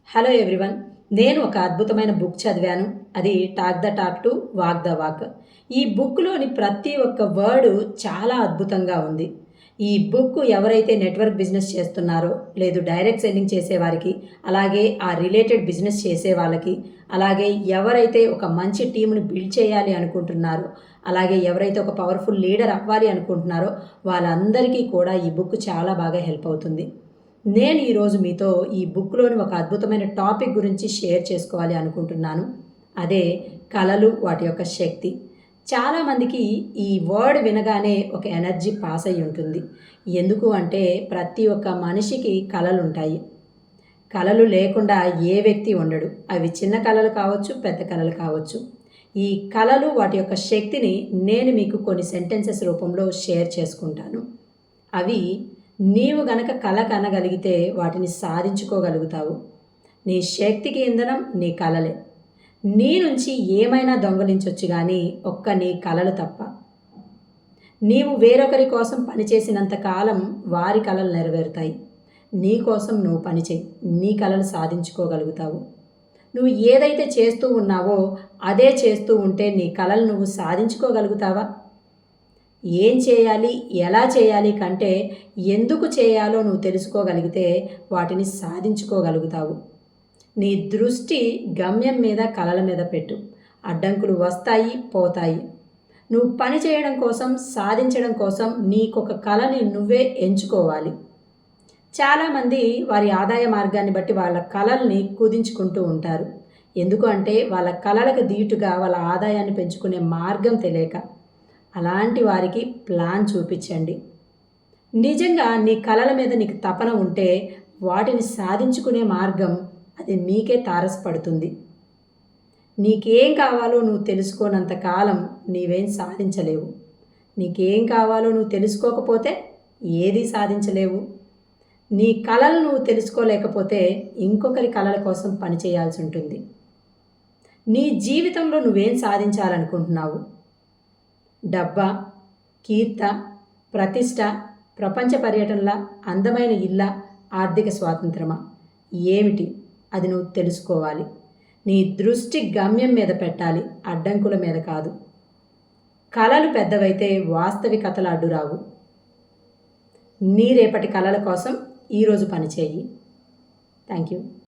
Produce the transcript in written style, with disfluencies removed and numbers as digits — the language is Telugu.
Hello everyone. నేను ఒక అద్భుతమైన బుక్ చదివాను. అది talk the talk to walk the walk. ఈ బుక్‌లోని ప్రతి ఒక్క వర్డు చాలా అద్భుతంగా ఉంది. ఈ బుక్ ఎవరైతే నెట్వర్క్ బిజినెస్ చేస్తున్నారో, లేదు డైరెక్ట్ సెల్లింగ్ చేసేవారికి, అలాగే ఆ రిలేటెడ్ బిజినెస్ చేసే వాళ్ళకి, అలాగే ఎవరైతే ఒక మంచి టీమ్‌ని బిల్డ్ చేయాలి అనుకుంటున్నారో, అలాగే ఎవరైతే ఒక పవర్‌ఫుల్ లీడర్ అవ్వాలి అనుకుంటున్నారో, వాళ్ళందరికీ కూడా ఈ బుక్ చాలా బాగా హెల్ప్ అవుతుంది. నేను ఈరోజు మీతో ఈ బుక్‌లోని ఒక అద్భుతమైన టాపిక్ గురించి షేర్ చేసుకోవాలి అనుకుంటున్నాను. అదే కలలు, వాటి యొక్క శక్తి. చాలామందికి ఈ వర్డ్ వినగానే ఒక ఎనర్జీ పాస్ అయ్యి ఉంటుంది. ఎందుకు అంటే ప్రతి ఒక్క మనిషికి కలలుంటాయి. కలలు లేకుండా ఏ వ్యక్తి ఉండడు. అవి చిన్న కలలు కావచ్చు, పెద్ద కలలు కావచ్చు. ఈ కలలు, వాటి యొక్క శక్తిని నేను మీకు కొన్ని సెంటెన్సెస్ రూపంలో షేర్ చేసుకుంటాను. అవి నీవు గనక కల కనగలిగితే వాటిని సాధించుకోగలుగుతావు. నీ శక్తికి ఇంధనం నీ కలలే. నీ నుంచి ఏమైనా దొంగలించొచ్చు కానీ ఒక్క నీ కలలు తప్ప. నీవు వేరొకరి కోసం పనిచేసినంత కాలం వారి కలలు నెరవేరుతాయి. నీ కోసం నువ్వు పనిచేయి, నీ కలలు సాధించుకోగలుగుతావు. నువ్వు ఏదైతే చేస్తూ ఉన్నావో అదే చేస్తూ ఉంటే నీ కలలు నువ్వు సాధించుకోగలుగుతావా? ఏం చేయాలి, ఎలా చేయాలి కంటే ఎందుకు చేయాలో నువ్వు తెలుసుకోగలిగితే వాటిని సాధించుకోగలుగుతావు. నీ దృష్టి గమ్యం మీద, కలల మీద పెట్టు. అడ్డంకులు వస్తాయి, పోతాయి. నువ్వు పని చేయడం కోసం, సాధించడం కోసం నీకొక కలని నువ్వే ఎంచుకోవాలి. చాలామంది వారి ఆదాయ మార్గాన్ని బట్టి వాళ్ళ కలల్ని కుదించుకుంటూ ఉంటారు. ఎందుకు అంటే వాళ్ళ కలలకు దీటుగా వాళ్ళ ఆదాయాన్ని పెంచుకునే మార్గం తెలియక. అలాంటి వారికి ప్లాన్ చూపించండి. నిజంగా నీ కలల మీద నీకు తపన ఉంటే వాటిని సాధించుకునే మార్గం అది మీకే తారసపడుతుంది. నీకేం కావాలో నువ్వు తెలుసుకోనంత కాలం నీవేం సాధించలేవు. నీకేం కావాలో నువ్వు తెలుసుకోకపోతే ఏదీ సాధించలేవు. నీ కలలు నువ్వు తెలుసుకోలేకపోతే ఇంకొకరి కలల కోసం పనిచేయాల్సి ఉంటుంది. నీ జీవితంలో నువ్వేం సాధించాలనుకుంటున్నావు? డబ్బా, కీర్త, ప్రతిష్ట, ప్రపంచ పర్యటనల, అందమైన ఇళ్ళ, ఆర్థిక స్వాతంత్రమా? ఏమిటి? అది నువ్వు తెలుసుకోవాలి. నీ దృష్టి గమ్యం మీద పెట్టాలి, అడ్డంకుల మీద కాదు. కలలు పెద్దవైతే వాస్తవికతలు అడ్డురావు. నీ రేపటి కలల కోసం ఈరోజు పనిచేయి. Thank you.